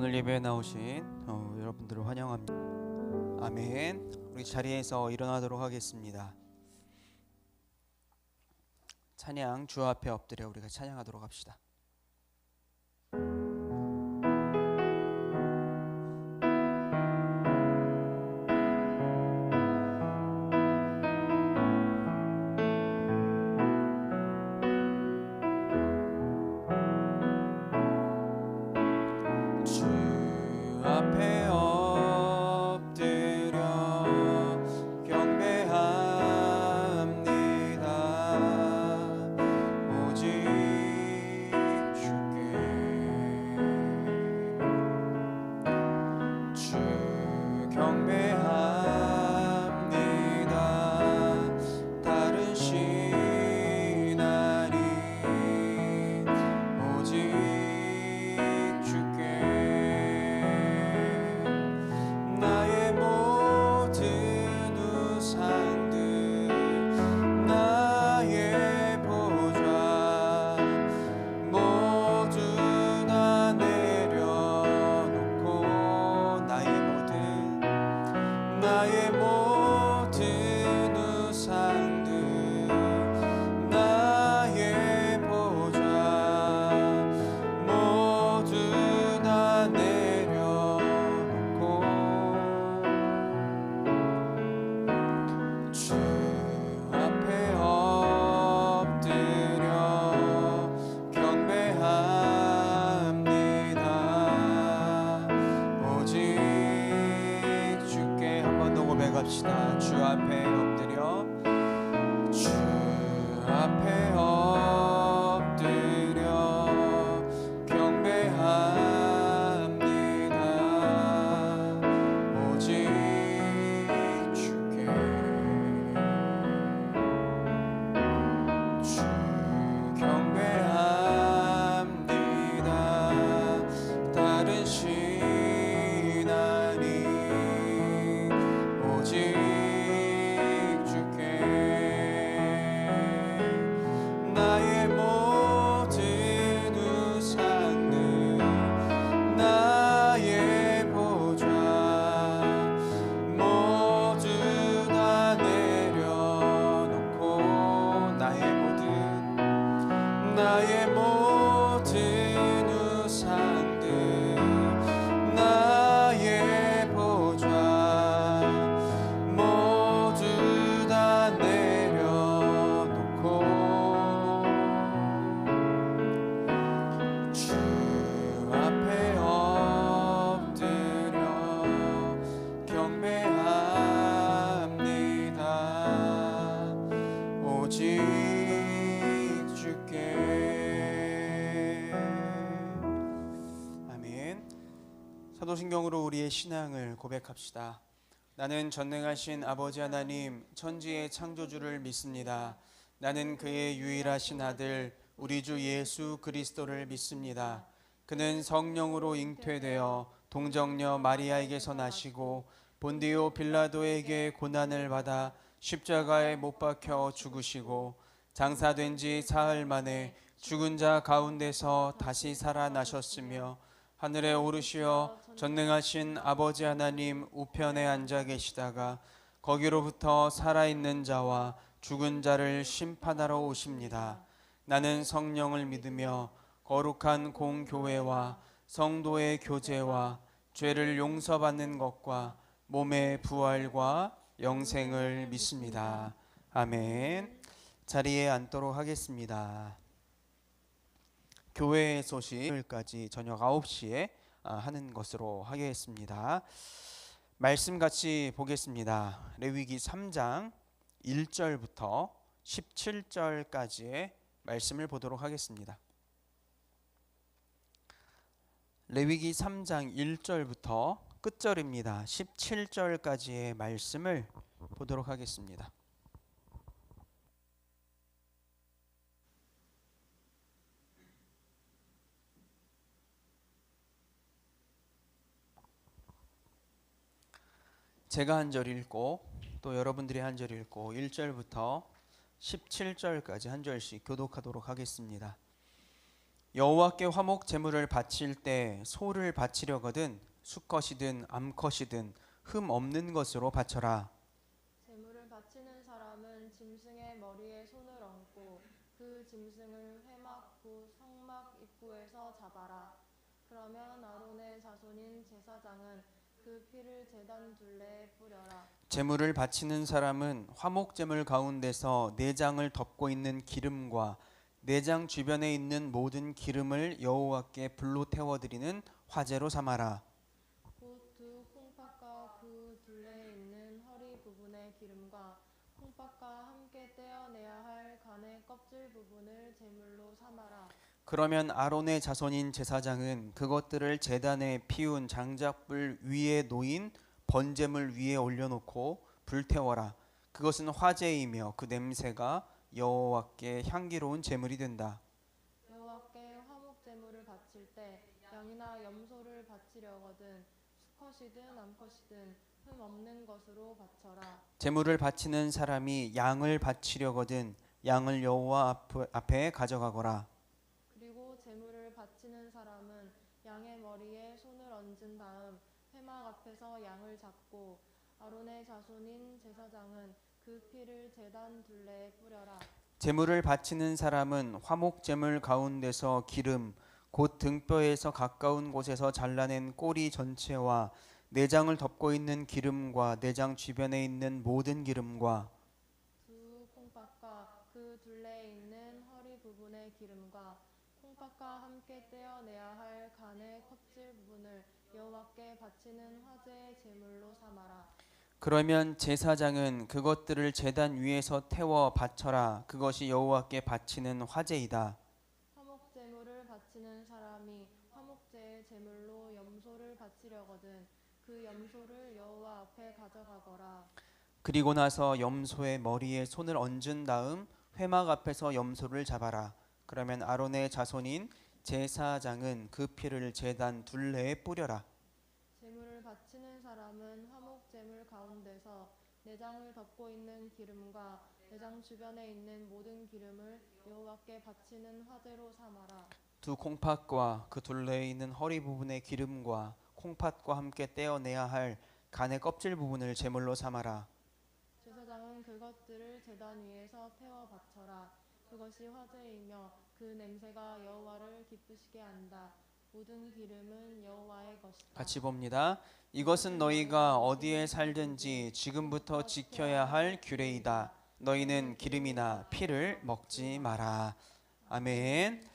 오늘 예배에 나오신 여러분들을 환영합니다. 아멘. 우리 자리에서 일어나도록 하겠습니다. 찬양 주 앞에 엎드려 우리가 찬양하도록 합시다. 갑시다. 주 앞에 엎드려 주 앞에 엎드려 경배합니다. 오직 주께 주 경배합니다. 다른 신 아니 오직 주께 나의 모든 우상들 나의 보좌 모두 다 내려놓고 나의 모든 우상들 나의 보좌 모두 다 내려놓고 주 앞에 엎드려 경배합니다. 오직 주께. 아멘. 사도신경으로 우리의 신앙을 고백합시다. 나는 전능하신 아버지 하나님 천지의 창조주를 믿습니다. 나는 그의 유일하신 아들 우리 주 예수 그리스도를 믿습니다. 그는 성령으로 잉태되어 동정녀 마리아에게서 나시고 본디오 빌라도에게 고난을 받아 십자가에 못 박혀 죽으시고 장사된 지 사흘 만에 죽은 자 가운데서 다시 살아나셨으며 하늘에 오르시어 전능하신 아버지 하나님 우편에 앉아 계시다가 거기로부터 살아있는 자와 죽은 자를 심판하러 오십니다. 나는 성령을 믿으며 거룩한 공교회와 성도의 교제와 죄를 용서받는 것과 몸의 부활과 영생을 믿습니다. 아멘. 자리에 앉도록 하겠습니다. 교회의 소식까지 저녁 9시에 하는 것으로 하겠습니다. 말씀 같이 보겠습니다. 레위기 3장 1절부터 17절까지의 말씀을 보도록 하겠습니다. 레위기 3장 1절부터 끝절입니다. 17절까지의 말씀을 보도록 하겠습니다. 제가 한 절 읽고 또 여러분들이 한 절 읽고 1절부터 17절까지 한 절씩 교독하도록 하겠습니다. 여호와께 화목 제물을 바칠 때 소를 바치려거든 수컷이든 암컷이든 흠 없는 것으로 바쳐라. 제물을 바치는 사람은 짐승의 머리에 손을 얹고 그 짐승을 회막 곧 성막 입구에서 잡아라. 그러면 아론의 자손인 제사장은 그 피를 제단 둘레에 뿌려라. 제물을 바치는 사람은 화목 제물 가운데서 내장을 덮고 있는 기름과 내장 주변에 있는 모든 기름을 여호와께 불로 태워드리는 화제로 삼아라. 곧 두 콩팥과 그 둘레에 있는 허리 부분의 기름과 콩팥과 함께 떼어내야 할 간의 껍질 부분을 제물로 삼아라. 그러면 아론의 자손인 제사장은 그것들을 제단에 피운 장작불 위에 놓인 번제물 위에 올려놓고 불태워라. 그것은 화제이며 그 냄새가 여호와께 향기로운 제물이 된다. 여호와께 화목 제물을 바칠 때 양이나 염소를 바치려거든 수컷이든 암컷이든 흠 없는 것으로 바쳐라. 제물을 바치는 사람이 양을 바치려거든 양을 여호와 앞에 가져가거라. 그리고 제물을 바치는 사람은 양의 머리에 손을 얹은 다음 회막 앞에서 양을 잡고 아론의 자손인 제사장은 그 피를 제단 둘레에 뿌려라. 제물을 바치는 사람은 화목 제물 가운데서 기름 곧 등뼈에서 가까운 곳에서 잘라낸 꼬리 전체와 내장을 덮고 있는 기름과 내장 주변에 있는 모든 기름과 두 콩팥과 그 둘레에 있는 허리 부분의 기름과 콩팥과 함께 떼어내야 할 간의 껍질 부분을 여호와께 바치는 화제의 제물로 삼아라. 그러면 제사장은 그것들을 제단 위에서 태워 바쳐라. 그것이 여호와께 바치는 화제이다. 화목 제물을 바치는 사람이 화목제의 제물로 염소를 바치려거든 그 염소를 여호와 앞에 가져가거라. 그리고 나서 염소의 머리에 손을 얹은 다음 회막 앞에서 염소를 잡아라. 그러면 아론의 자손인 제사장은 그 피를 제단 둘레에 뿌려라. 제물을 바치는 사람은 화목 제물 가운데서 내장을 덮고 있는 기름과 내장 주변에 있는 모든 기름을 여호와께 바치는 화제로 삼아라. 두 콩팥과 그 둘레에 있는 허리 부분의 기름과 콩팥과 함께 떼어내야 할 간의 껍질 부분을 제물로 삼아라. 제사장은 그것들을 제단 위에서 태워 바쳐라. 그것이 화제이며 그 냄새가 여호와를 기쁘시게 한다. 모든 기름은 여호와의 것이다. 같이 봅니다. 이것은 너희가 어디에 살든지 지금부터 지켜야 할 규례이다. 너희는 기름이나 피를 먹지 마라. 아멘.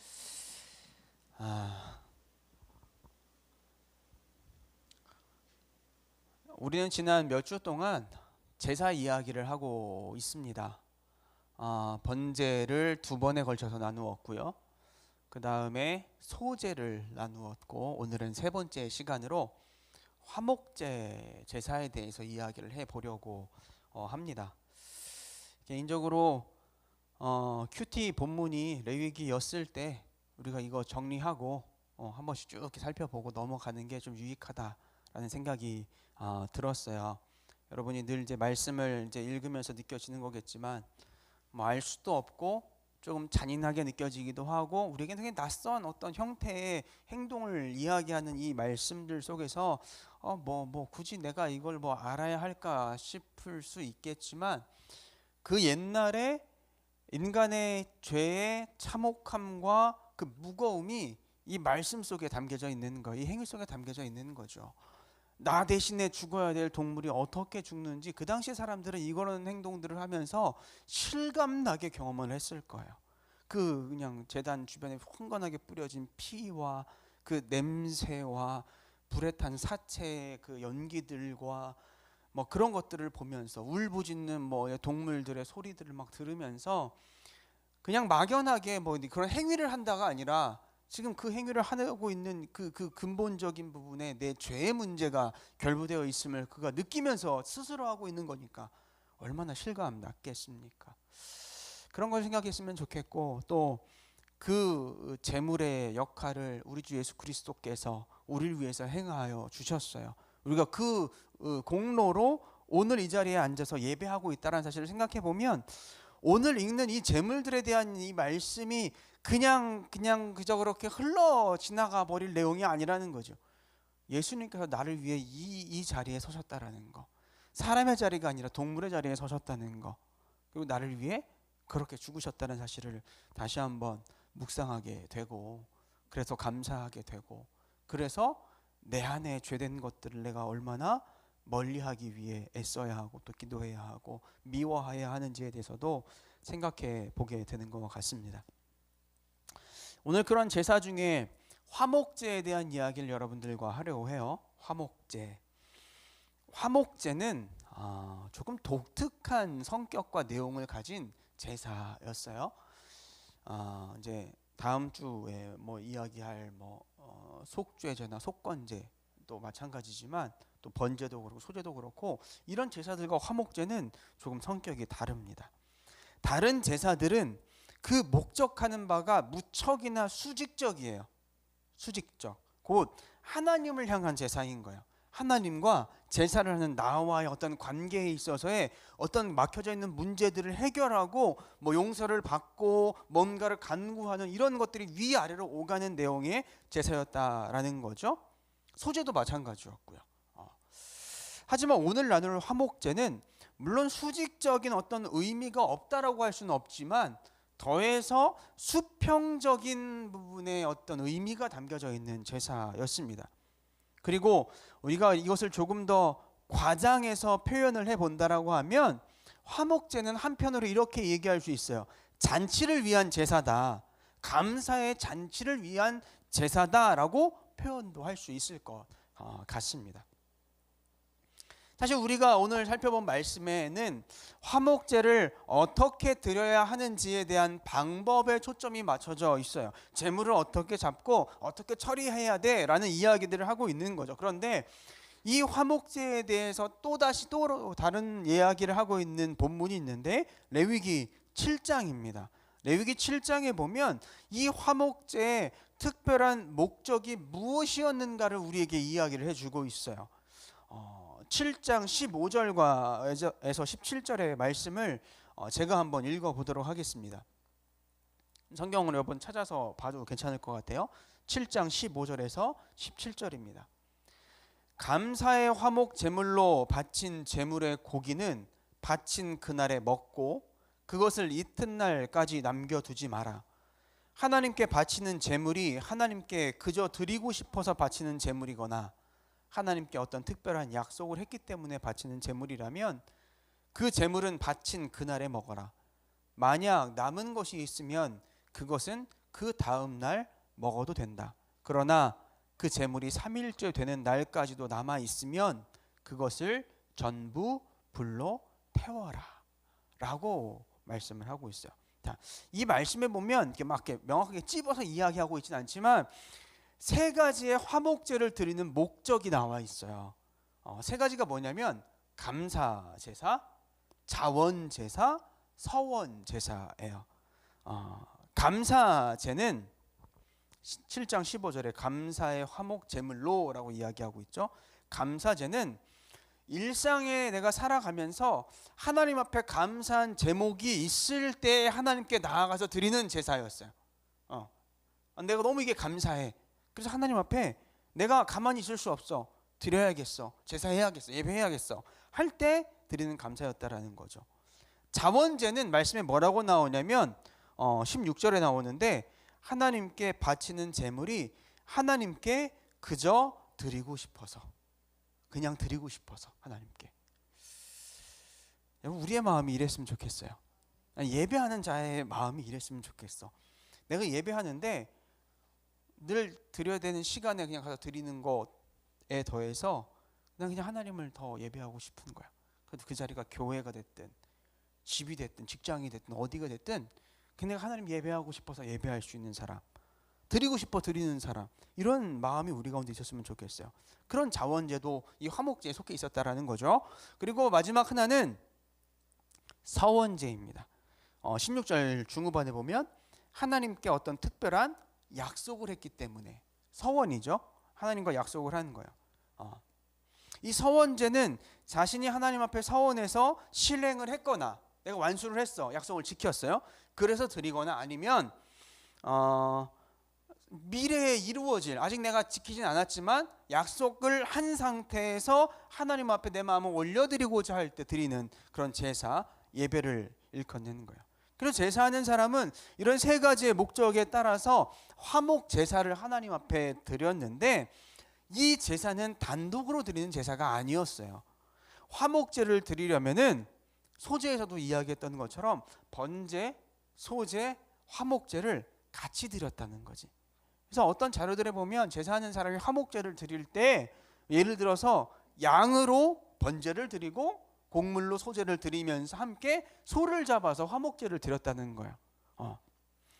우리는 지난 몇 주 동안 제사 이야기를 하고 있습니다. 번제를 두 번에 걸쳐서 나누었고요. 그 다음에 소제를 나누었고 오늘은 세 번째 시간으로 화목제 제사에 대해서 이야기를 해보려고 합니다. 개인적으로 큐티 본문이 레위기였을 때 우리가 이거 정리하고 한 번씩 쭉 이렇게 살펴보고 넘어가는 게 좀 유익하다라는 생각이 들었어요. 여러분이 늘 이제 말씀을 이제 읽으면서 느껴지는 거겠지만 뭐 알 수도 없고 조금 잔인하게 느껴지기도 하고 우리에게는 되게 낯선 어떤 형태의 행동을 이야기하는 이 말씀들 속에서 굳이 내가 이걸 뭐 알아야 할까 싶을 수 있겠지만 그 옛날에 인간의 죄의 참혹함과 그 무거움이 이 말씀 속에 담겨져 있는 거, 이 행위 속에 담겨져 있는 거죠. 나 대신에 죽어야 될 동물이 어떻게 죽는지 그 당시 사람들은 이런 행동들을 하면서 실감나게 경험을 했을 거예요. 그냥 제단 주변에 흥건하게 뿌려진 피와 그 냄새와 불에 탄 사체의 그 연기들과 뭐 그런 것들을 보면서 울부짖는 뭐 동물들의 소리들을 막 들으면서 그냥 막연하게 뭐 그런 행위를 한다가 아니라 지금 그 행위를 하고 있는 그 근본적인 부분에 내 죄의 문제가 결부되어 있음을 그가 느끼면서 스스로 하고 있는 거니까 얼마나 실감 났겠습니까? 그런 걸 생각했으면 좋겠고 또 그 제물의 역할을 우리 주 예수 그리스도께서 우리를 위해서 행하여 주셨어요. 우리가 그 공로로 오늘 이 자리에 앉아서 예배하고 있다는 사실을 생각해 보면 오늘 읽는 이 제물들에 대한 이 말씀이 그냥 그저 그렇게 흘러 지나가 버릴 내용이 아니라는 거죠. 예수님께서 나를 위해 이 자리에 서셨다라는 거, 사람의 자리가 아니라 동물의 자리에 서셨다는 거, 그리고 나를 위해 그렇게 죽으셨다는 사실을 다시 한번 묵상하게 되고, 그래서 감사하게 되고, 그래서 내 안에 죄된 것들을 내가 얼마나 멀리하기 위해 애써야 하고 또 기도해야 하고 미워해야 하는지에 대해서도 생각해 보게 되는 것 같습니다. 오늘 그런 제사 중에 화목제에 대한 이야기를 여러분들과 하려고 해요. 화목제는 조금 독특한 성격과 내용을 가진 제사였어요. 이제 다음 주에 뭐 이야기할 속죄제나 속건제도 마찬가지지만 또 번제도 그렇고 소제도 그렇고 이런 제사들과 화목제는 조금 성격이 다릅니다. 다른 제사들은 그 목적하는 바가 무척이나 수직적이에요. 수직적. 곧 하나님을 향한 제사인 거예요. 하나님과 제사를 하는 나와의 어떤 관계에 있어서의 어떤 막혀져 있는 문제들을 해결하고 용서를 받고 뭔가를 간구하는 이런 것들이 위아래로 오가는 내용의 제사였다라는 거죠. 소제도 마찬가지였고요. 하지만 오늘 나눌 화목제는 물론 수직적인 어떤 의미가 없다라고 할 수는 없지만 더해서 수평적인 부분의 어떤 의미가 담겨져 있는 제사였습니다. 그리고 우리가 이것을 조금 더 과장해서 표현을 해본다라고 하면 화목제는 한편으로 이렇게 얘기할 수 있어요. 잔치를 위한 제사다. 감사의 잔치를 위한 제사다라고 표현도 할 수 있을 것 같습니다. 사실 우리가 오늘 살펴본 말씀에는 화목제를 어떻게 드려야 하는지에 대한 방법에 초점이 맞춰져 있어요. 제물을 어떻게 잡고 어떻게 처리해야 돼라는 이야기들을 하고 있는 거죠. 그런데 이 화목제에 대해서 또 다른 이야기를 하고 있는 본문이 있는데 레위기 7장입니다. 레위기 7장에 보면 이 화목제의 특별한 목적이 무엇이었는가를 우리에게 이야기를 해주고 있어요. 7장 15절에서 17절의 말씀을 제가 한번 읽어보도록 하겠습니다. 성경을 여러분 찾아서 봐도 괜찮을 것 같아요. 7장 15절에서 17절입니다. 감사의 화목 제물로 바친 제물의 고기는 바친 그날에 먹고 그것을 이튿날까지 남겨두지 마라. 하나님께 바치는 제물이 하나님께 그저 드리고 싶어서 바치는 제물이거나 하나님께 어떤 특별한 약속을 했기 때문에 바치는 제물이라면 그 제물은 바친 그날에 먹어라. 만약 남은 것이 있으면 그것은 그 다음 날 먹어도 된다. 그러나 그 제물이 3일째 되는 날까지도 남아 있으면 그것을 전부 불로 태워라 라고 말씀을 하고 있어요. 자, 이 말씀에 보면 이렇게 명확하게 찝어서 이야기하고 있지는 않지만 세 가지의 화목제를 드리는 목적이 나와 있어요. 세 가지가 뭐냐면 감사제사, 자원제사, 서원제사예요. 감사제는 7장 15절에 감사의 화목제물로라고 이야기하고 있죠. 감사제는 일상에 내가 살아가면서 하나님 앞에 감사한 제목이 있을 때 하나님께 나아가서 드리는 제사였어요. 내가 너무 이게 감사해. 그래서 하나님 앞에 내가 가만히 있을 수 없어. 드려야겠어. 제사해야겠어. 예배해야겠어. 할 때 드리는 감사였다라는 거죠. 자원제는 말씀에 뭐라고 나오냐면 16절에 나오는데 하나님께 바치는 제물이 하나님께 그저 드리고 싶어서 그냥 드리고 싶어서 하나님께. 우리의 마음이 이랬으면 좋겠어요. 예배하는 자의 마음이 이랬으면 좋겠어. 내가 예배하는데 늘 드려야 되는 시간에 그냥 가서 드리는 것에 더해서 그냥 하나님을 더 예배하고 싶은 거야. 그래도 그 자리가 교회가 됐든 집이 됐든 직장이 됐든 어디가 됐든 그냥 하나님 예배하고 싶어서 예배할 수 있는 사람, 드리고 싶어 드리는 사람, 이런 마음이 우리 가운데 있었으면 좋겠어요. 그런 자원제도 이 화목제에 속해 있었다라는 거죠. 그리고 마지막 하나는 서원제입니다. 16절 중후반에 보면 하나님께 어떤 특별한 약속을 했기 때문에 서원이죠. 하나님과 약속을 하는 거예요. 이 서원제는 자신이 하나님 앞에 서원해서 실행을 했거나 내가 완수를 했어. 약속을 지켰어요. 그래서 드리거나 아니면 미래에 이루어질, 아직 내가 지키진 않았지만 약속을 한 상태에서 하나님 앞에 내 마음을 올려드리고자 할 때 드리는 그런 제사, 예배를 일컫는 거예요. 그래서 제사하는 사람은 이런 세 가지의 목적에 따라서 화목 제사를 하나님 앞에 드렸는데, 이 제사는 단독으로 드리는 제사가 아니었어요. 화목제를 드리려면은 소제에서도 이야기했던 것처럼 번제, 소제, 화목제를 같이 드렸다는 거지. 그래서 어떤 자료들에 보면 제사하는 사람이 화목제를 드릴 때 예를 들어서 양으로 번제를 드리고 곡물로 소제를 드리면서 함께 소를 잡아서 화목제를 드렸다는 거예요.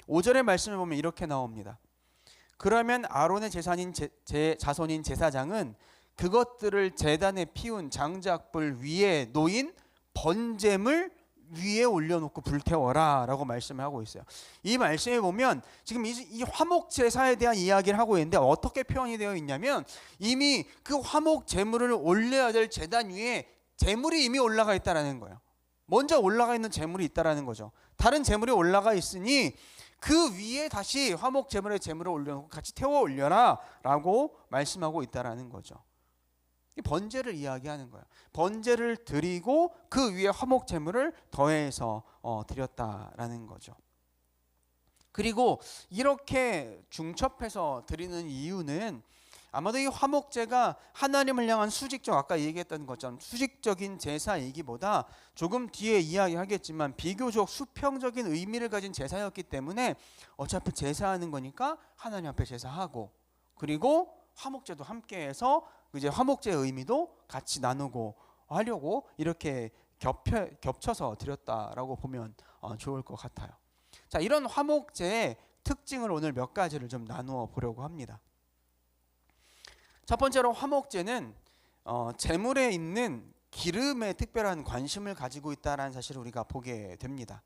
5절의 말씀을 보면 이렇게 나옵니다. 그러면 아론의 자손인 제사장은 그것들을 제단에 피운 장작불 위에 놓인 번제물 위에 올려놓고 불태워라 라고 말씀을 하고 있어요. 이 말씀에 보면 지금 이 화목 제사에 대한 이야기를 하고 있는데 어떻게 표현이 되어 있냐면, 이미 그 화목 제물을 올려야 될 제단 위에 제물이 이미 올라가 있다라는 거예요. 먼저 올라가 있는 제물이 있다라는 거죠. 다른 제물이 올라가 있으니 그 위에 다시 화목 제물의 제물을 올려놓고 같이 태워 올려라 라고 말씀하고 있다라는 거죠. 번제를 이야기하는 거예요. 번제를 드리고 그 위에 화목 제물을 더해서 드렸다라는 거죠. 그리고 이렇게 중첩해서 드리는 이유는 아마도 이 화목제가 하나님을 향한 수직적, 아까 얘기했던 것처럼 수직적인 제사이기보다 조금 뒤에 이야기하겠지만 비교적 수평적인 의미를 가진 제사였기 때문에 어차피 제사하는 거니까 하나님 앞에 제사하고, 그리고 화목제도 함께해서 이제 화목제의 의미도 같이 나누고 하려고 이렇게 겹쳐서 드렸다라고 보면 좋을 것 같아요. 자, 이런 화목제의 특징을 오늘 몇 가지를 좀 나누어 보려고 합니다. 첫 번째로 화목제는 제물에 있는 기름에 특별한 관심을 가지고 있다는 사실을 우리가 보게 됩니다.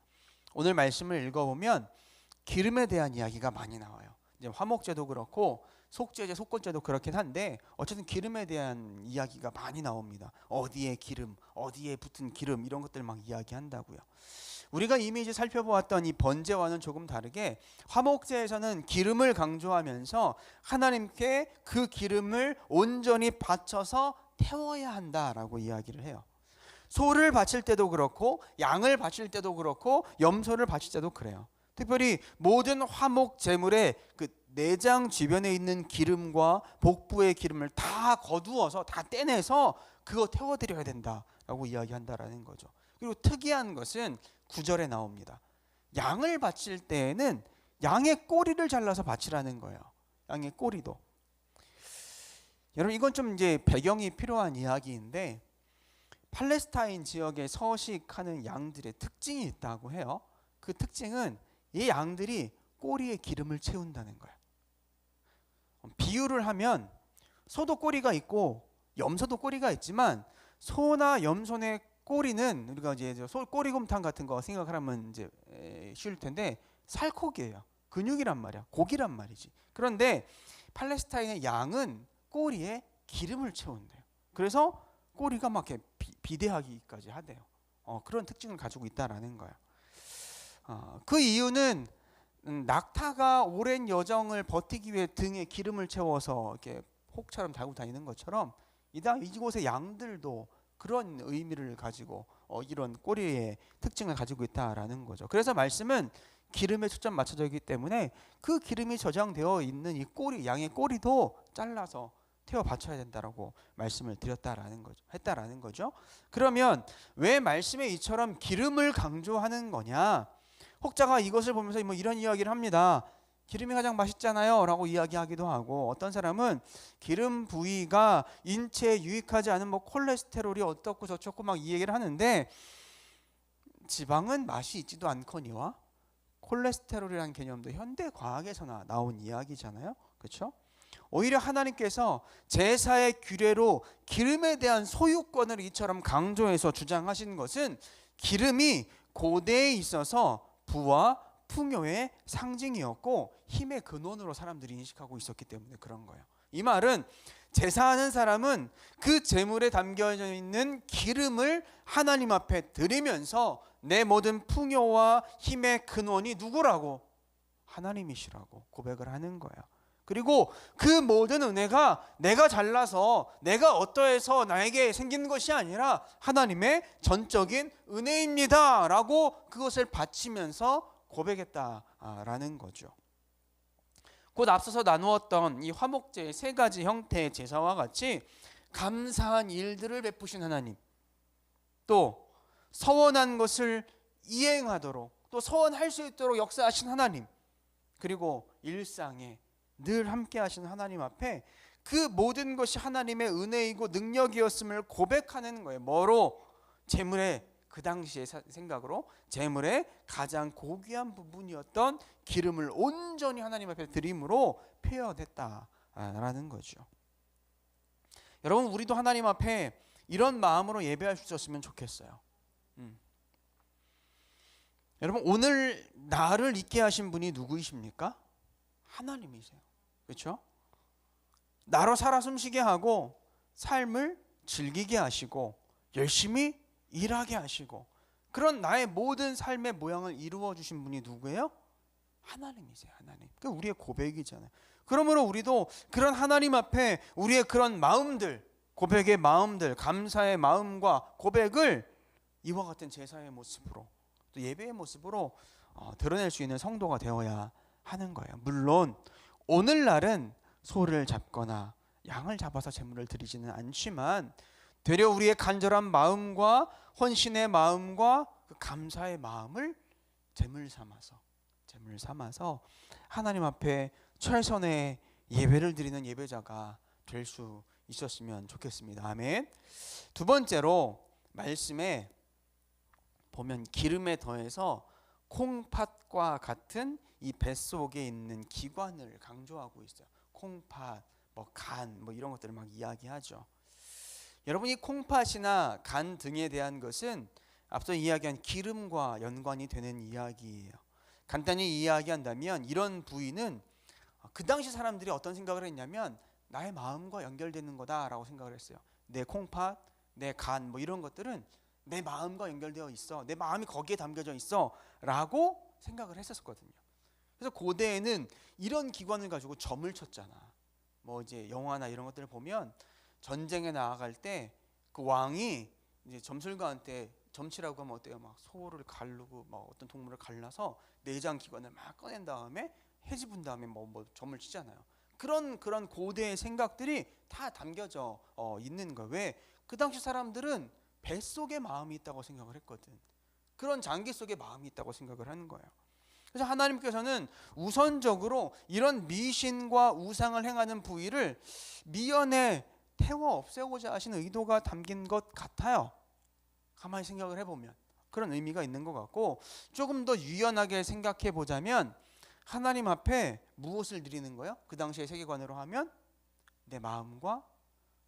오늘 말씀을 읽어보면 기름에 대한 이야기가 많이 나와요. 이제 화목제도 그렇고 속죄제, 속건제도 그렇긴 한데 어쨌든 기름에 대한 이야기가 많이 나옵니다. 어디에 기름, 어디에 붙은 기름, 이런 것들 막 이야기한다고요. 우리가 이미 이제 살펴보았던 이 번제와는 조금 다르게 화목제에서는 기름을 강조하면서 하나님께 그 기름을 온전히 바쳐서 태워야 한다라고 이야기를 해요. 소를 바칠 때도 그렇고 양을 바칠 때도 그렇고 염소를 바칠 때도 그래요. 특별히 모든 화목 제물의 그 내장 주변에 있는 기름과 복부의 기름을 다 거두어서 다 떼내서 그거 태워드려야 된다라고 이야기한다라는 거죠. 그리고 특이한 것은 9절에 나옵니다. 양을 바칠 때에는 양의 꼬리를 잘라서 바치라는 거예요. 양의 꼬리도. 여러분, 이건 좀 이제 배경이 필요한 이야기인데 팔레스타인 지역에 서식하는 양들의 특징이 있다고 해요. 그 특징은 이 양들이 꼬리에 기름을 채운다는 거예요. 비유를 하면 소도 꼬리가 있고 염소도 꼬리가 있지만 소나 염소의 꼬리는 우리가 이제 소 꼬리곰탕 같은 거 생각하면 이제 쉬울 텐데 살코기예요. 근육이란 말이야. 고기란 말이지. 그런데 팔레스타인의 양은 꼬리에 기름을 채운대요. 그래서 꼬리가 막 이렇게 비대하기까지 하대요. 그런 특징을 가지고 있다라는 거예요. 그 이유는 낙타가 오랜 여정을 버티기 위해 등에 기름을 채워서 이렇게 혹처럼 달고 다니는 것처럼 이곳의 양들도 그런 의미를 가지고 이런 꼬리의 특징을 가지고 있다라는 거죠. 그래서 말씀은 기름에 초점 맞춰져 있기 때문에 그 기름이 저장되어 있는 이 꼬리, 양의 꼬리도 잘라서 태워 바쳐야 된다라고 말씀을 드렸다라는 거죠. 했다라는 거죠. 그러면 왜 말씀에 이처럼 기름을 강조하는 거냐? 혹자가 이것을 보면서 뭐 이런 이야기를 합니다. 기름이 가장 맛있잖아요 라고 이야기하기도 하고, 어떤 사람은 기름 부위가 인체에 유익하지 않은 뭐 콜레스테롤이 어떻고 저쩌고 막 이 얘기를 하는데, 지방은 맛이 있지도 않거니와 콜레스테롤이라는 개념도 현대 과학에서나 나온 이야기잖아요. 그렇죠? 오히려 하나님께서 제사의 규례로 기름에 대한 소유권을 이처럼 강조해서 주장하신 것은 기름이 고대에 있어서 부와 풍요의 상징이었고 힘의 근원으로 사람들이 인식하고 있었기 때문에 그런 거예요. 이 말은 제사하는 사람은 그 제물에 담겨져 있는 기름을 하나님 앞에 드리면서 내 모든 풍요와 힘의 근원이 누구라고? 하나님이시라고 고백을 하는 거예요. 그리고 그 모든 은혜가 내가 잘나서 내가 어떠해서 나에게 생기는 것이 아니라 하나님의 전적인 은혜입니다 라고 그것을 바치면서 고백했다라는 거죠. 곧 앞서서 나누었던 이 화목제의 세 가지 형태의 제사와 같이 감사한 일들을 베푸신 하나님, 또 서원한 것을 이행하도록 또 서원할 수 있도록 역사하신 하나님, 그리고 일상에 늘 함께 하시는 하나님 앞에 그 모든 것이 하나님의 은혜이고 능력이었음을 고백하는 거예요. 뭐로? 제물의, 그 당시의 생각으로 제물의 가장 고귀한 부분이었던 기름을 온전히 하나님 앞에 드림으로 표현했다라는 거죠. 여러분, 우리도 하나님 앞에 이런 마음으로 예배할 수 있었으면 좋겠어요. 여러분, 오늘 나를 있게 하신 분이 누구이십니까? 하나님이세요. 그렇죠? 나로 살아 숨쉬게 하고 삶을 즐기게 하시고 열심히 일하게 하시고 그런 나의 모든 삶의 모양을 이루어 주신 분이 누구예요? 하나님이세요. 하나님. 그게 우리의 고백이잖아요. 그러므로 우리도 그런 하나님 앞에 우리의 그런 마음들, 고백의 마음들, 감사의 마음과 고백을 이와 같은 제사의 모습으로 또 예배의 모습으로 드러낼 수 있는 성도가 되어야 하는 거예요. 물론 오늘날은 소를 잡거나 양을 잡아서 제물을 드리지는 않지만 되려 우리의 간절한 마음과 헌신의 마음과 그 감사의 마음을 제물 삼아서 하나님 앞에 최선의 예배를 드리는 예배자가 될 수 있었으면 좋겠습니다. 아멘. 두 번째로 말씀에 보면 기름에 더해서 콩팥과 같은 이 뱃속에 있는 기관을 강조하고 있어요. 콩팥, 간, 이런 것들을 막 이야기하죠. 여러분, 이 콩팥이나 간 등에 대한 것은 앞서 이야기한 기름과 연관이 되는 이야기예요. 간단히 이야기한다면 이런 부위는 그 당시 사람들이 어떤 생각을 했냐면 나의 마음과 연결되는 거다라고 생각을 했어요. 내 콩팥, 내 간 이런 것들은 내 마음과 연결되어 있어, 내 마음이 거기에 담겨져 있어 라고 생각을 했었거든요. 그래서 고대에는 이런 기관을 가지고 점을 쳤잖아. 이제 영화나 이런 것들을 보면 전쟁에 나아갈 때 그 왕이 이제 점술가한테 점치라고 하면 어때요? 막 소를 가르고 어떤 동물을 갈라서 내장 기관을 막 꺼낸 다음에 해집은 다음에 점을 치잖아요. 그런 고대의 생각들이 다 담겨져 있는 거예요. 왜? 그 당시 사람들은 뱃속에 마음이 있다고 생각을 했거든. 그런 장기 속에 마음이 있다고 생각을 하는 거예요. 그래서 하나님께서는 우선적으로 이런 미신과 우상을 행하는 부위를 미연에 태워 없애고자 하시는 의도가 담긴 것 같아요. 가만히 생각을 해보면 그런 의미가 있는 것 같고, 조금 더 유연하게 생각해 보자면 하나님 앞에 무엇을 드리는 거예요? 그 당시의 세계관으로 하면 내 마음과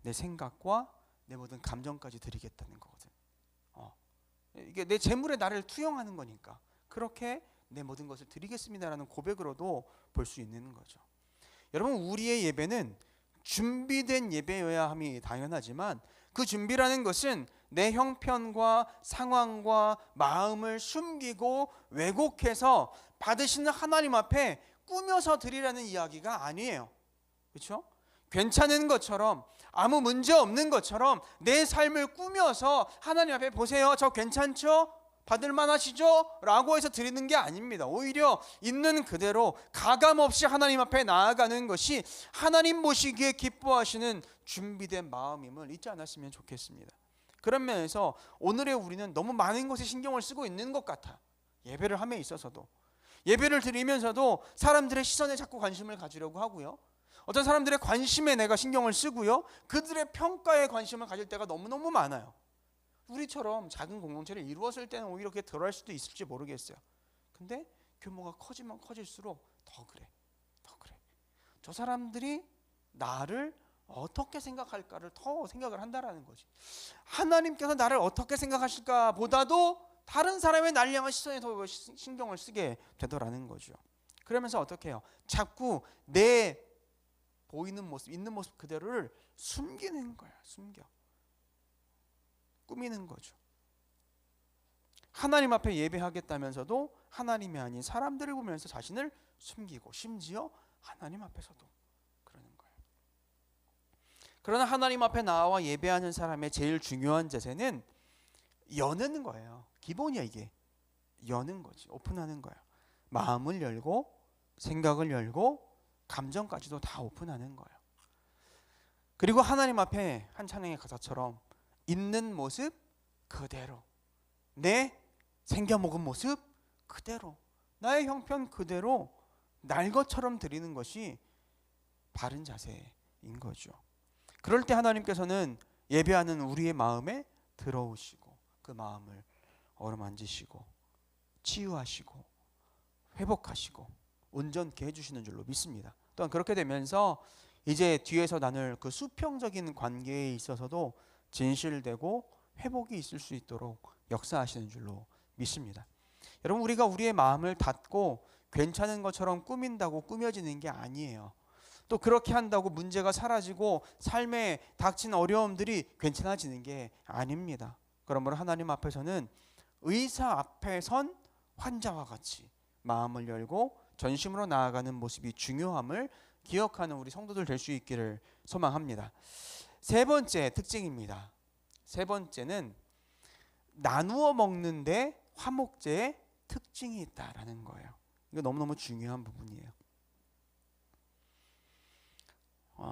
내 생각과 내 모든 감정까지 드리겠다는 거거든. 이게 내 재물에 나를 투영하는 거니까 그렇게 내 모든 것을 드리겠습니다라는 고백으로도 볼 수 있는 거죠. 여러분, 우리의 예배는 준비된 예배여야 함이 당연하지만 그 준비라는 것은 내 형편과 상황과 마음을 숨기고 왜곡해서 받으시는 하나님 앞에 꾸며서 드리라는 이야기가 아니에요. 그렇죠? 괜찮은 것처럼, 아무 문제 없는 것처럼 내 삶을 꾸며서 하나님 앞에 보세요, 저 괜찮죠? 받을만 하시죠? 라고 해서 드리는 게 아닙니다. 오히려 있는 그대로 가감없이 하나님 앞에 나아가는 것이 하나님 보시기에 기뻐하시는 준비된 마음임을 잊지 않았으면 좋겠습니다. 그런 면에서 오늘의 우리는 너무 많은 것에 신경을 쓰고 있는 것 같아. 예배를 함에 있어서도, 예배를 드리면서도 사람들의 시선에 자꾸 관심을 가지려고 하고요, 어떤 사람들의 관심에 내가 신경을 쓰고요, 그들의 평가에 관심을 가질 때가 너무너무 많아요. 우리처럼 작은 공동체를 이루었을 때는 오히려 그게 덜할 수도 있을지 모르겠어요. 근데 규모가 커지면 커질수록 더 그래. 저 사람들이 나를 어떻게 생각할까를 더 생각을 한다라는 거지. 하나님께서 나를 어떻게 생각하실까 보다도 다른 사람의 날 향한 시선에 더 신경을 쓰게 되더라는 거죠. 그러면서 어떻게 해요? 자꾸 내 보이는 모습, 있는 모습 그대로를 숨기는 거야. 꾸미는 거죠. 하나님 앞에 예배하겠다면서도 하나님이 아닌 사람들을 보면서 자신을 숨기고 심지어 하나님 앞에서도 그러는 거예요. 그러나 하나님 앞에 나와 예배하는 사람의 제일 중요한 자세는 여는 거예요. 기본이야 이게. 여는 거지. 오픈하는 거예요. 마음을 열고 생각을 열고 감정까지도 다 오픈하는 거예요. 그리고 하나님 앞에 한 찬양의 가사처럼 있는 모습 그대로, 내 생겨먹은 모습 그대로, 나의 형편 그대로 날 것처럼 드리는 것이 바른 자세인 거죠. 그럴 때 하나님께서는 예배하는 우리의 마음에 들어오시고 그 마음을 어루만지시고 치유하시고 회복하시고 온전케 해주시는 줄로 믿습니다. 또한 그렇게 되면서 이제 뒤에서 나눌 그 수평적인 관계에 있어서도 진실되고 회복이 있을 수 있도록 역사하시는 줄로 믿습니다. 여러분, 우리가 우리의 마음을 닫고 괜찮은 것처럼 꾸민다고 꾸며지는 게 아니에요. 또 그렇게 한다고 문제가 사라지고 삶에 닥친 어려움들이 괜찮아지는 게 아닙니다. 그러므로 하나님 앞에서는 의사 앞에 선 환자와 같이 마음을 열고 전심으로 나아가는 모습이 중요함을 기억하는 우리 성도들 될 수 있기를 소망합니다. 세 번째 특징입니다. 세 번째는 나누어 먹는데 화목제의 특징이 있다라는 거예요. 이거 너무너무 중요한 부분이에요.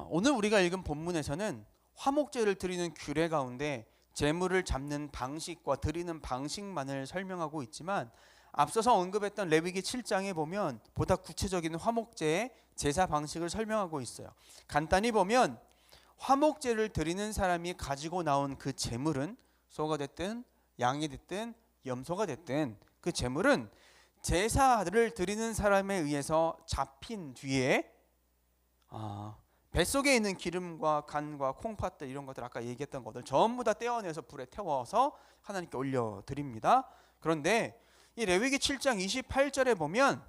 오늘 우리가 읽은 본문에서는 화목제를 드리는 규례 가운데 제물을 잡는 방식과 드리는 방식만을 설명하고 있지만 앞서서 언급했던 레위기 7장에 보면 보다 구체적인 화목제의 제사 방식을 설명하고 있어요. 간단히 보면 화목제를 드리는 사람이 가지고 나온 그 제물은 소가 됐든 양이 됐든 염소가 됐든 그 제물은 제사를 드리는 사람에 의해서 잡힌 뒤에 뱃속에 있는 기름과 간과 콩팥들 이런 것들 아까 얘기했던 것들 전부 다 떼어내서 불에 태워서 하나님께 올려드립니다. 그런데 이 레위기 7장 28절에 보면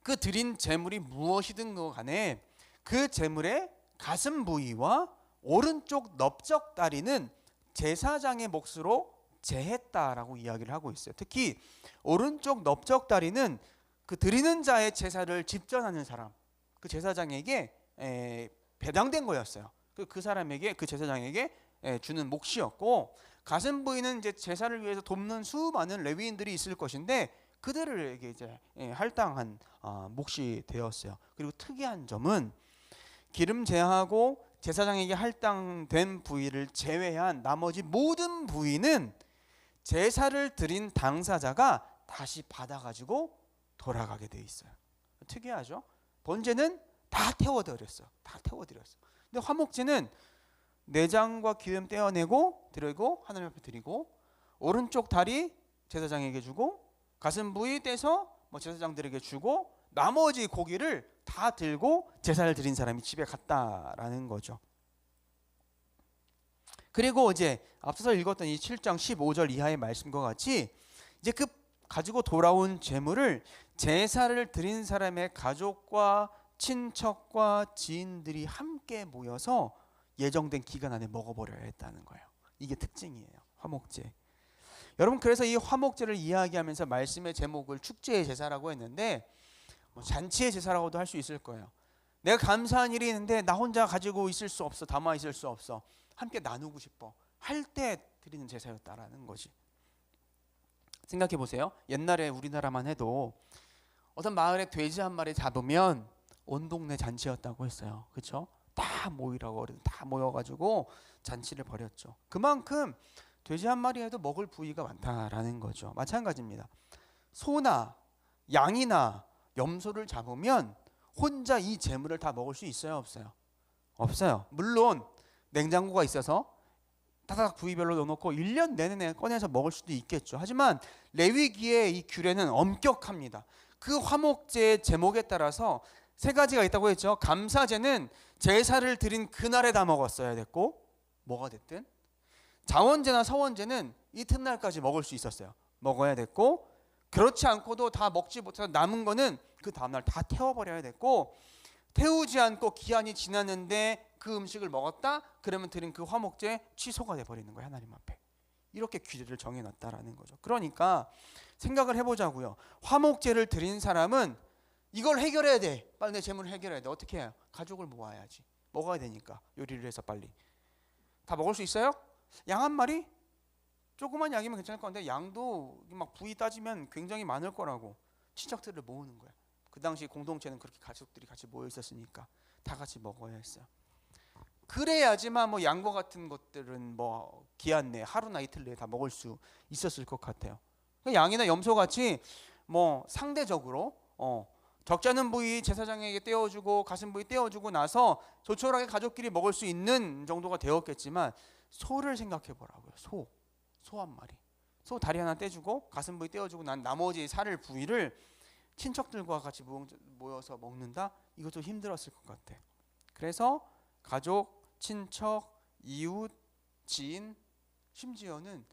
그 드린 제물이 무엇이든 간에 그 제물의 가슴 부위와 오른쪽 넓적 다리는 제사장의 몫으로 제했다라고 이야기를 하고 있어요. 특히 오른쪽 넓적 다리는 그 드리는 자의 제사를 집전하는 사람, 그 제사장에게 배당된 거였어요. 그 사람에게, 그 제사장에게 주는 몫이었고, 가슴 부위는 이제 제사를 위해서 돕는 수많은 레위인들이 있을 것인데 그들에게 이제 할당한 몫이 되었어요. 그리고 특이한 점은 기름 제하고 제사장에게 할당된 부위를 제외한 나머지 모든 부위는 제사를 드린 당사자가 다시 받아가지고 돌아가게 돼 있어요. 특이하죠? 번제는 다 태워드렸어요. 다 태워드렸어요. 근데 화목제는 내장과 기름 떼어내고 드리고 하나님 앞에 드리고, 오른쪽 다리 제사장에게 주고, 가슴 부위 떼서 제사장들에게 주고, 나머지 고기를 다 들고 제사를 드린 사람이 집에 갔다라는 거죠. 그리고 이제 앞서서 읽었던 이 7장 15절 이하의 말씀과 같이 이제 그 가지고 돌아온 제물을 제사를 드린 사람의 가족과 친척과 지인들이 함께 모여서 예정된 기간 안에 먹어버려야 했다는 거예요. 이게 특징이에요. 화목제. 여러분, 그래서 이 화목제를 이야기하면서 말씀의 제목을 축제의 제사라고 했는데 잔치의 제사라고도 할 수 있을 거예요. 내가 감사한 일이 있는데 나 혼자 가지고 있을 수 없어. 담아 있을 수 없어. 함께 나누고 싶어. 할 때 드리는 제사였다라는 거지. 생각해 보세요. 옛날에 우리나라만 해도 어떤 마을에 돼지 한 마리 잡으면 온 동네 잔치였다고 했어요. 그렇죠? 다 모이라고 다 모여가지고 잔치를 벌였죠. 그만큼 돼지 한 마리에도 먹을 부위가 많다라는 거죠. 마찬가지입니다. 소나 양이나 염소를 잡으면 혼자 이 재물을 다 먹을 수 있어요, 없어요? 없어요. 물론 냉장고가 있어서 다닥 부위별로 넣어놓고 1년 내내 꺼내서 먹을 수도 있겠죠. 하지만 레위기의 이 규례는 엄격합니다. 그 화목제의 제목에 따라서 세 가지가 있다고 했죠. 감사제는 제사를 드린 그날에 다 먹었어야 됐고, 뭐가 됐든 자원제나 서원제는 이튿날까지 먹을 수 있었어요. 먹어야 됐고, 그렇지 않고도 다 먹지 못해서 남은 거는 그 다음날 다 태워버려야 됐고, 태우지 않고 기한이 지났는데 그 음식을 먹었다? 그러면 드린 그 화목제 취소가 돼버리는 거예요. 하나님 앞에. 이렇게 규례를 정해놨다라는 거죠. 그러니까 생각을 해보자고요. 화목제를 드린 사람은 이걸 해결해야 돼. 빨리 내 재물을 해결해야 돼. 어떻게 해요? 가족을 모아야지. 먹어야 되니까 요리를 해서 빨리. 다 먹을 수 있어요? 양 한 마리? 조그만 양이면 괜찮을 건데 양도 막 부위 따지면 굉장히 많을 거라고. 친척들을 모으는 거야. 그 당시 공동체는 그렇게 가족들이 같이 모여 있었으니까 다 같이 먹어야 했어요. 그래야지만 뭐 양과 같은 것들은 뭐 기한 내 하루나 이틀 내에 다 먹을 수 있었을 것 같아요. 양이나 염소 같이 뭐 상대적으로 적지 않은 부위 제사장에게 떼어주고 가슴 부위 떼어주고 나서 조촐하게 가족끼리 먹을 수 있는 정도가 되었겠지만 소를 생각해 보라고요. 소 한 마리. 소 다리 하나 떼주고 가슴 부위 떼어주고 난 나머지 살 부위를 친척들과 같이 모여서 먹는다? 이것도 힘들었을 것 같아. 그래서 가족, 친척, 이웃, 지인, 심지어는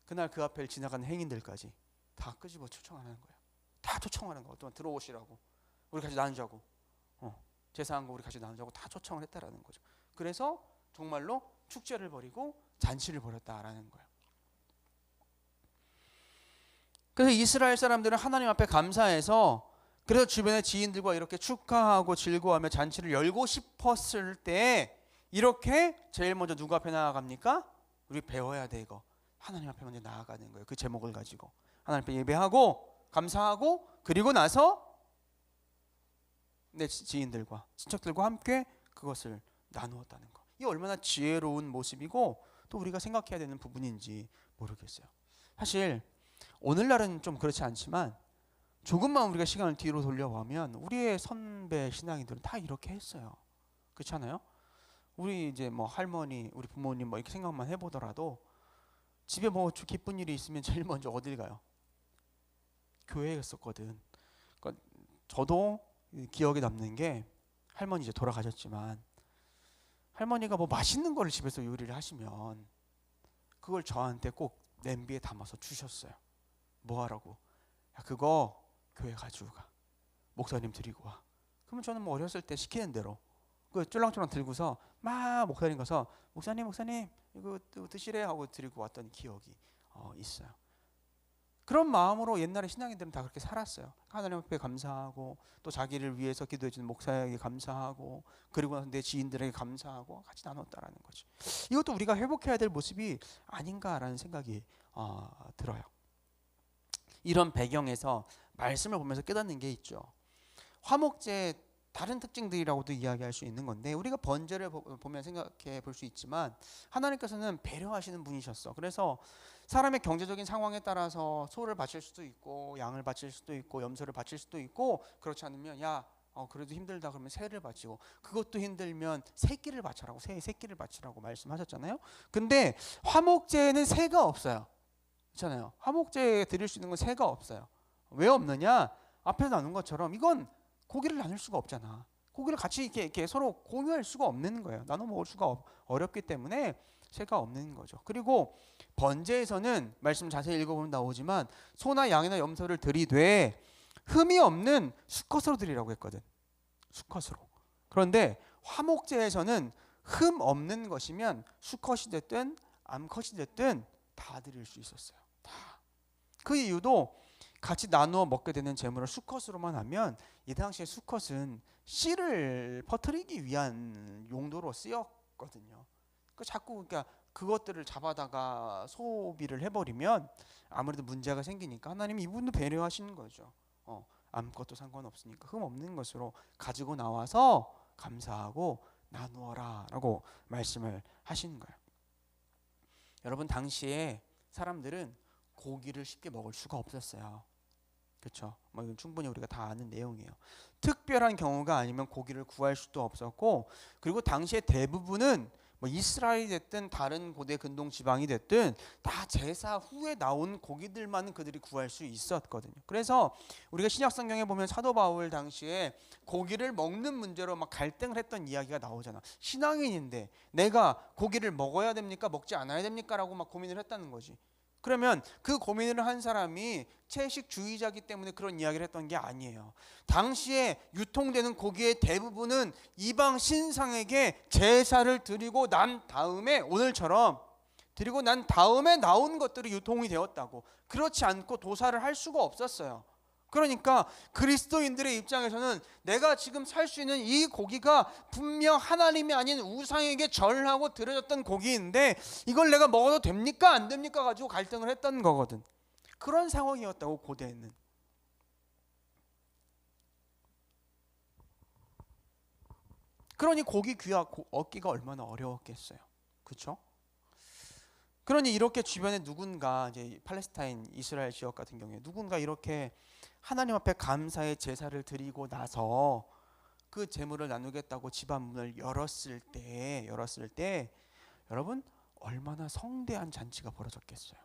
그날 그 앞을 지나가는 행인들까지 다 끄집어 초청하는 거야. 다 초청하는 거야. 어떤 들어오시라고, 우리 같이 나누자고, 제사한 거 우리 같이 나누자고 다 초청을 했다라는 거죠. 그래서 정말로 축제를 벌이고 잔치를 벌였다라는 거야. 그래서 이스라엘 사람들은 하나님 앞에 감사해서, 그래서 주변의 지인들과 이렇게 축하하고 즐거워하며 잔치를 열고 싶었을 때 이렇게 제일 먼저 누구 앞에 나아갑니까? 우리 배워야 돼. 이거 하나님 앞에 먼저 나아가는 거예요. 그 제목을 가지고 하나님 앞에 예배하고 감사하고, 그리고 나서 내 지인들과 친척들과 함께 그것을 나누었다는 거. 이 얼마나 지혜로운 모습이고 또 우리가 생각해야 되는 부분인지 모르겠어요. 사실 오늘날은 좀 그렇지 않지만 조금만 우리가 시간을 뒤로 돌려보면 우리의 선배 신앙인들은 다 이렇게 했어요. 그렇지 않아요? 우리 이제 뭐 할머니, 우리 부모님 뭐 이렇게 생각만 해보더라도 집에 뭐 기쁜 일이 있으면 제일 먼저 어딜 가요? 교회에 갔었거든. 그러니까 저도 기억에 남는 게, 할머니 이제 돌아가셨지만 할머니가 뭐 맛있는 걸 집에서 요리를 하시면 그걸 저한테 꼭 냄비에 담아서 주셨어요. 뭐 하라고? 야, 그거 교회 가지고 가. 목사님 드리고 와. 그러면 저는 뭐 어렸을 때 시키는 대로 그 쫄랑쫄랑 들고서 막 목사님 가서 목사님 이거 드시래 하고 드리고 왔던 기억이 있어요. 그런 마음으로 옛날에 신앙인들은 다 그렇게 살았어요. 하나님 앞에 감사하고 또 자기를 위해서 기도해 주는 목사에게 감사하고, 그리고 나서 내 지인들에게 감사하고 같이 나눴다라는 거지. 이것도 우리가 회복해야 될 모습이 아닌가라는 생각이 들어요. 이런 배경에서 말씀을 보면서 깨닫는 게 있죠. 화목제의 다른 특징들이라고도 이야기할 수 있는 건데, 우리가 번제를 보면 생각해 볼 수 있지만 하나님께서는 배려하시는 분이셨어. 그래서 사람의 경제적인 상황에 따라서 소를 바칠 수도 있고 양을 바칠 수도 있고 염소를 바칠 수도 있고, 그렇지 않으면 그래도 힘들다 그러면 새를 바치고, 그것도 힘들면 새끼를 바쳐라고, 새의 새끼를 바치라고 말씀하셨잖아요. 근데 화목제에는 새가 없어요. 그렇잖아요. 화목제에 드릴 수 있는 건 새가 없어요. 왜 없느냐? 앞에서 나눈 것처럼 이건 고기를 나눌 수가 없잖아. 고기를 같이 이렇게 서로 공유할 수가 없는 거예요. 나눠 먹을 수가 어렵기 때문에 새가 없는 거죠. 그리고 번제에서는 말씀 자세히 읽어보면 나오지만 소나 양이나 염소를 드리되 흠이 없는 수컷으로 드리라고 했거든. 수컷으로. 그런데 화목제에서는 흠 없는 것이면 수컷이 됐든 암컷이 됐든 다 드릴 수 있었어요. 다. 그 이유도 같이 나누어 먹게 되는 제물을 수컷으로만 하면, 이 당시에 수컷은 씨를 퍼뜨리기 위한 용도로 쓰였거든요. 그러니까 그것들을 잡아다가 소비를 해버리면 아무래도 문제가 생기니까 하나님이 이분도 배려하시는 거죠. 암컷도 상관없으니까 흠 없는 것으로 가지고 나와서 감사하고 나누어라라고 말씀을 하시는 거예요. 여러분, 당시에 사람들은 고기를 쉽게 먹을 수가 없었어요. 그렇죠? 뭐 이건 충분히 우리가 다 아는 내용이에요. 특별한 경우가 아니면 고기를 구할 수도 없었고, 그리고 당시에 대부분은 뭐 이스라엘이 됐든 다른 고대 근동 지방이 됐든 다 제사 후에 나온 고기들만 그들이 구할 수 있었거든요. 그래서 우리가 신약 성경에 보면 사도 바울 당시에 고기를 먹는 문제로 막 갈등을 했던 이야기가 나오잖아. 신앙인인데 내가 고기를 먹어야 됩니까? 먹지 않아야 됩니까? 라고 막 고민을 했다는 거지. 그러면 그 고민을 한 사람이 채식주의자이기 때문에 그런 이야기를 했던 게 아니에요. 당시에 유통되는 고기의 대부분은 이방 신상에게 제사를 드리고 난 다음에, 오늘처럼 드리고 난 다음에 나온 것들이 유통이 되었다고. 그렇지 않고 도살을 할 수가 없었어요. 그러니까 그리스도인들의 입장에서는 내가 지금 살 수 있는 이 고기가 분명 하나님이 아닌 우상에게 절하고 드려졌던 고기인데 이걸 내가 먹어도 됩니까 안 됩니까 가지고 갈등을 했던 거거든. 그런 상황이었다고 고대에는. 그러니 고기 귀하 얻기가 얼마나 어려웠겠어요. 그렇죠? 그러니 이렇게 주변에 누군가 이제 팔레스타인 이스라엘 지역 같은 경우에 누군가 이렇게 하나님 앞에 감사의 제사를 드리고 나서 그 제물을 나누겠다고 집안 문을 열었을 때 여러분 얼마나 성대한 잔치가 벌어졌겠어요.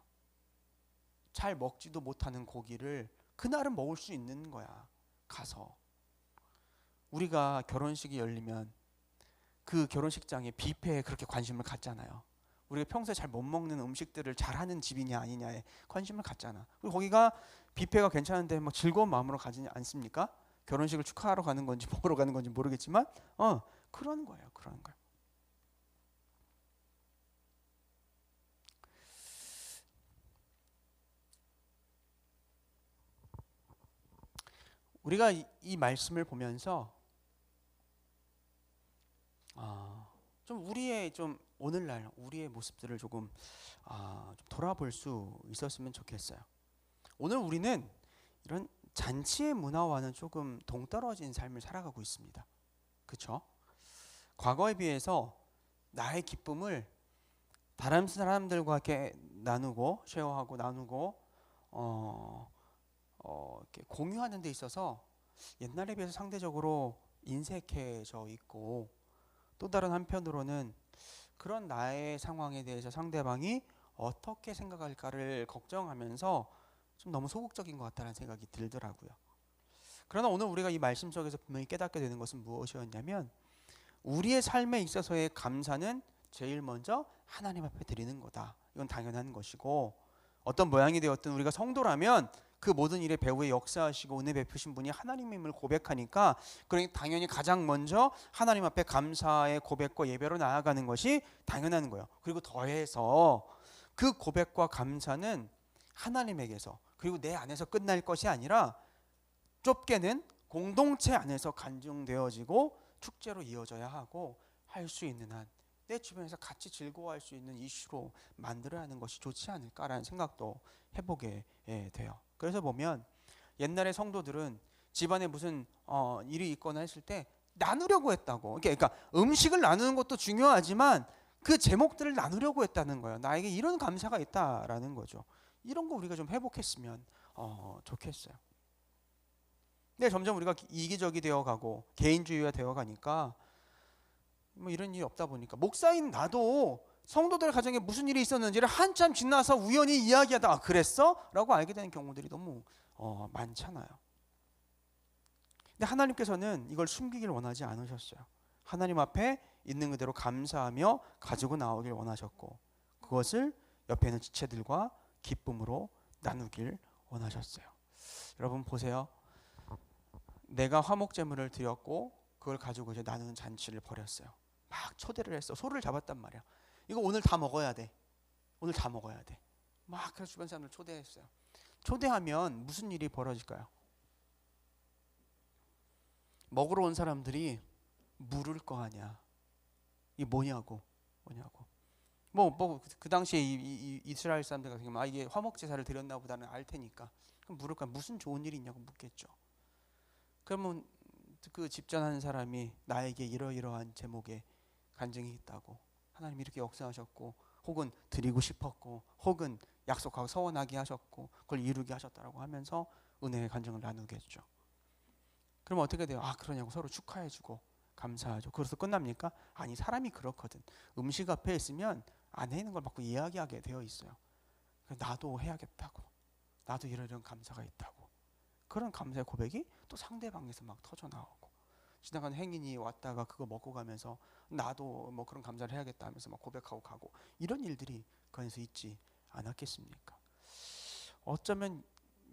잘 먹지도 못하는 고기를 그날은 먹을 수 있는 거야. 가서 우리가 결혼식이 열리면 그 결혼식장에 뷔페에 그렇게 관심을 갖잖아요. 우리가 평소에 잘 못 먹는 음식들을 잘하는 집이냐 아니냐에 관심을 갖잖아. 그리고 거기가 뷔페가 괜찮은데 막 즐거운 마음으로 가지 않습니까? 결혼식을 축하하러 가는 건지 먹으러 가는 건지 모르겠지만 그런 거예요. 그런 거예요. 우리가 이 말씀을 보면서 좀 우리의 좀 오늘날 우리의 모습들을 조금 좀 돌아볼 수 있었으면 좋겠어요. 오늘 우리는 이런 잔치의 문화와는 조금 동떨어진 삶을 살아가고 있습니다. 그렇죠? 과거에 비해서 나의 기쁨을 다른 사람들과 이렇게 나누고 쉐어하고 나누고 이렇게 공유하는 데 있어서 옛날에 비해서 상대적으로 인색해져 있고 또 다른 한편으로는 그런 나의 상황에 대해서 상대방이 어떻게 생각할까를 걱정하면서 좀 너무 소극적인 것 같다는 생각이 들더라고요. 그러나 오늘 우리가 이 말씀 속에서 분명히 깨닫게 되는 것은 무엇이었냐면 우리의 삶에 있어서의 감사는 제일 먼저 하나님 앞에 드리는 거다. 이건 당연한 것이고 어떤 모양이 되었든 우리가 성도라면 그 모든 일의 배후에 역사하시고 은혜 베푸신 분이 하나님임을 고백하니까 그러니 당연히 가장 먼저 하나님 앞에 감사의 고백과 예배로 나아가는 것이 당연한 거예요. 그리고 더해서 그 고백과 감사는 하나님에게서 그리고 내 안에서 끝날 것이 아니라 좁게는 공동체 안에서 간증되어지고 축제로 이어져야 하고 할 수 있는 한 내 주변에서 같이 즐거워할 수 있는 이슈로 만들어야 하는 것이 좋지 않을까라는 생각도 해보게 돼요. 그래서 보면 옛날의 성도들은 집안에 무슨 일이 있거나 했을 때 나누려고 했다고. 그러니까 음식을 나누는 것도 중요하지만 그 제목들을 나누려고 했다는 거예요. 나에게 이런 감사가 있다라는 거죠. 이런 거 우리가 좀 회복했으면 좋겠어요. 근데 점점 우리가 이기적이 되어가고 개인주의가 되어가니까 뭐 이런 일이 없다 보니까 목사인 나도 성도들 가정에 무슨 일이 있었는지를 한참 지나서 우연히 이야기하다가 그랬어? 라고 알게 되는 경우들이 너무 많잖아요. 근데 하나님께서는 이걸 숨기길 원하지 않으셨어요. 하나님 앞에 있는 그대로 감사하며 가지고 나오길 원하셨고 그것을 옆에 있는 지체들과 기쁨으로 나누길 원하셨어요. 여러분 보세요. 내가 화목제물을 드렸고 그걸 가지고 이제 나누는 잔치를 벌였어요. 막 초대를 했어. 소를 잡았단 말이야. 이거 오늘 다 먹어야 돼. 오늘 다 먹어야 돼. 막 그래서 주변 사람들 초대했어요. 초대하면 무슨 일이 벌어질까요? 먹으러 온 사람들이 물을 거 아니야. 이게 뭐냐고. 뭐 그 당시에 이 이스라엘 사람들 같은 경우는 이게 화목 제사를 드렸나 보다는 알 테니까 그럼 물을까 무슨 좋은 일이 있냐고 묻겠죠. 그러면 그 집전하는 사람이 나에게 이러이러한 제목의 간증이 있다고 하나님 이렇게 역사하셨고 혹은 드리고 싶었고 혹은 약속하고 서원하게 하셨고 그걸 이루게 하셨다라고 하면서 은혜의 간증을 나누겠죠. 그럼 어떻게 돼요? 그러냐고 서로 축하해주고 감사하죠. 그래서 끝납니까? 아니 사람이 그렇거든. 음식 앞에 있으면 안에 있는 걸 막 이야기하게 되어 있어요. 나도 해야겠다고 나도 이런 감사가 있다고 그런 감사의 고백이 또 상대방에서 막 터져 나오고 지나가는 행인이 왔다가 그거 먹고 가면서 나도 뭐 그런 감사를 해야겠다 하면서 막 고백하고 가고 이런 일들이 그 안에서 있지 않았겠습니까? 어쩌면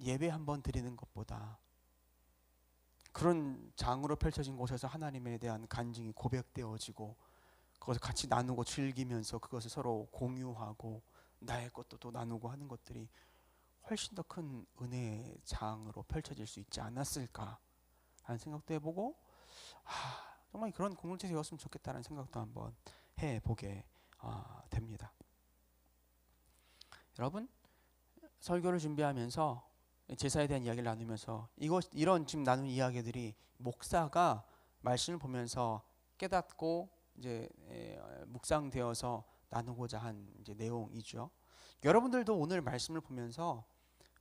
예배 한번 드리는 것보다 그런 장으로 펼쳐진 곳에서 하나님에 대한 간증이 고백되어지고 그것을 같이 나누고 즐기면서 그것을 서로 공유하고 나의 것도 또 나누고 하는 것들이 훨씬 더 큰 은혜의 장으로 펼쳐질 수 있지 않았을까 하는 생각도 해보고, 정말 그런 공동체 되었으면 좋겠다는 생각도 한번 해보게 됩니다. 여러분, 설교를 준비하면서 제사에 대한 이야기를 나누면서 이런 지금 나눈 이야기들이 목사가 말씀을 보면서 깨닫고 이제 묵상되어서 나누고자 한 이제 내용이죠. 여러분들도 오늘 말씀을 보면서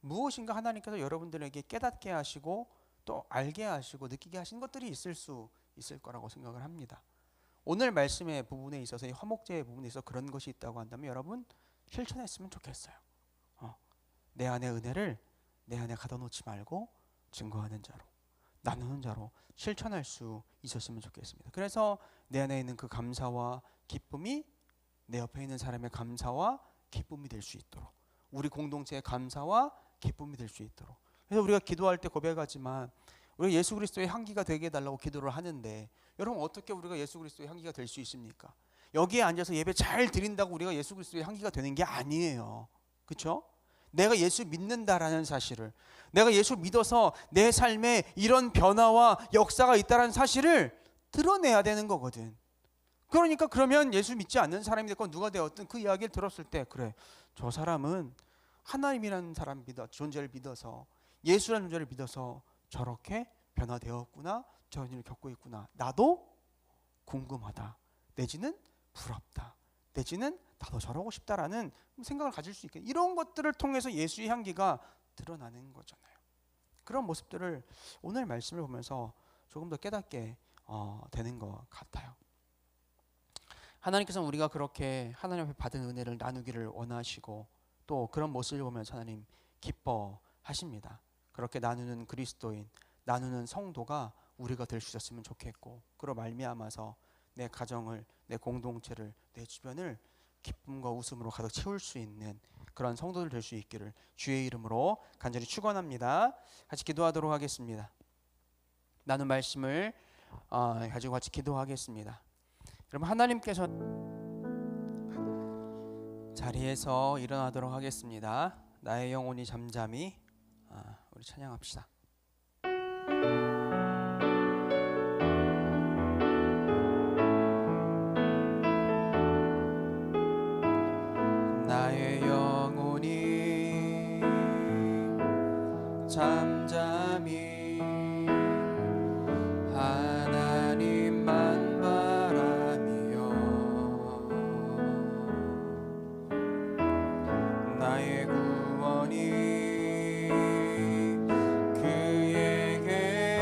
무엇인가 하나님께서 여러분들에게 깨닫게 하시고 또 알게 하시고 느끼게 하신 것들이 있을 거라고 생각을 합니다. 오늘 말씀의 부분에 있어서, 이 화목제의 부분에 있어서 그런 것이 있다고 한다면 여러분 실천했으면 좋겠어요. 내 안의 은혜를 내 안에 가둬놓지 말고 증거하는 자로, 나누는 자로 실천할 수 있었으면 좋겠습니다. 그래서 내 안에 있는 그 감사와 기쁨이 내 옆에 있는 사람의 감사와 기쁨이 될 수 있도록, 우리 공동체의 감사와 기쁨이 될 수 있도록. 그래서 우리가 기도할 때 고백하지만 우리가 예수 그리스도의 향기가 되게 해달라고 기도를 하는데, 여러분 어떻게 우리가 예수 그리스도의 향기가 될 수 있습니까? 여기에 앉아서 예배 잘 드린다고 우리가 예수 그리스도의 향기가 되는 게 아니에요. 그렇죠? 내가 예수 믿는다라는 사실을, 내가 예수 믿어서 내 삶에 이런 변화와 역사가 있다는 사실을 드러내야 되는 거거든. 그러니까 그러면 예수 믿지 않는 사람이 됐건 누가 되었든 그 이야기를 들었을 때, 그래, 저 사람은 하나님이라는 사람 존재를 믿어서, 예수라는 존재를 믿어서 저렇게 변화되었구나, 저런 일을 겪고 있구나, 나도 궁금하다, 내지는 부럽다, 내지는 나도 저러고 싶다라는 생각을 가질 수 있게, 이런 것들을 통해서 예수의 향기가 드러나는 거잖아요. 그런 모습들을 오늘 말씀을 보면서 조금 더 깨닫게 되는 것 같아요. 하나님께서는 우리가 그렇게 하나님 앞에 받은 은혜를 나누기를 원하시고, 또 그런 모습을 보면서 하나님 기뻐하십니다. 그렇게 나누는 그리스도인, 나누는 성도가 우리가 될 수 있었으면 좋겠고, 그로 말미암아서 내 가정을, 내 공동체를, 내 주변을 기쁨과 웃음으로 가득 채울 수 있는 그런 성도들 될 수 있기를 주의 이름으로 간절히 축원합니다. 같이 기도하도록 하겠습니다. 나눈 말씀을 가지고 같이 기도하겠습니다. 여러분, 하나님께서 자리에서 일어나도록 하겠습니다. 나의 영혼이 잠잠히, 우리 찬양합시다. 나의 영혼이 잠잠히 하나님만 바라며, 나의 구원이 그에게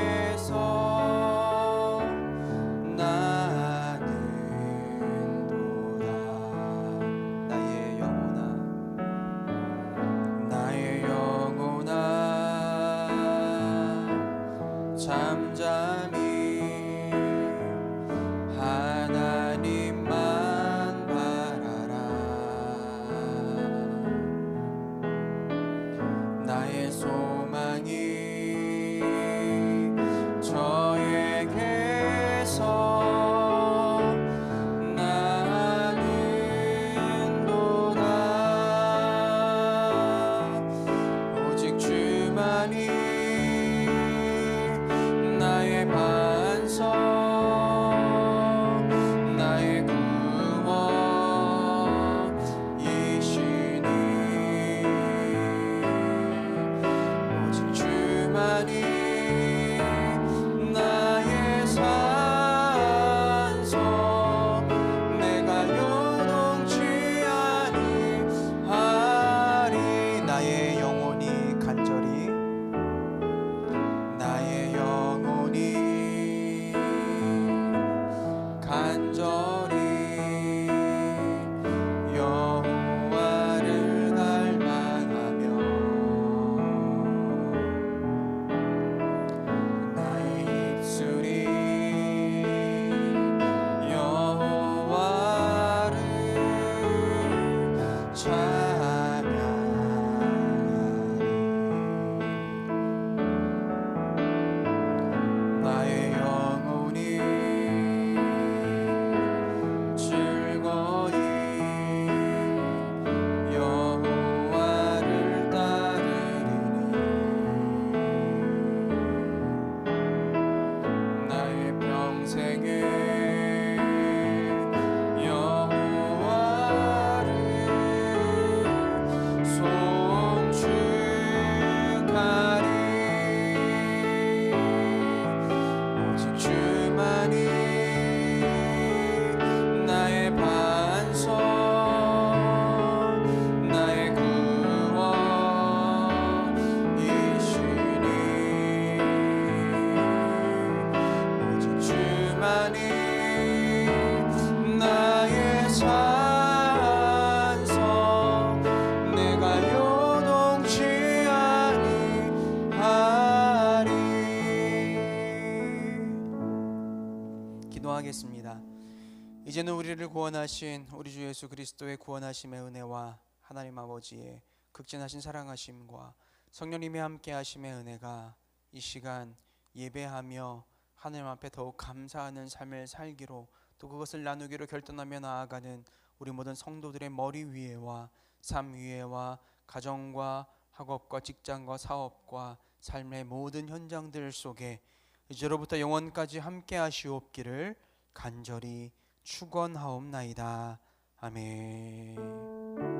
이제는 우리를 구원하신 우리 주 예수 그리스도의 구원하심의 은혜와 하나님 아버지의 극진하신 사랑하심과 성령님의 함께하심의 은혜가 이 시간 예배하며 하나님 앞에 더욱 감사하는 삶을 살기로, 또 그것을 나누기로 결단하며 나아가는 우리 모든 성도들의 머리 위에와 삶 위에와 가정과 학업과 직장과 사업과 삶의 모든 현장들 속에 이제로부터 영원까지 함께 하시옵기를 간절히 축원하옵나이다. 아멘.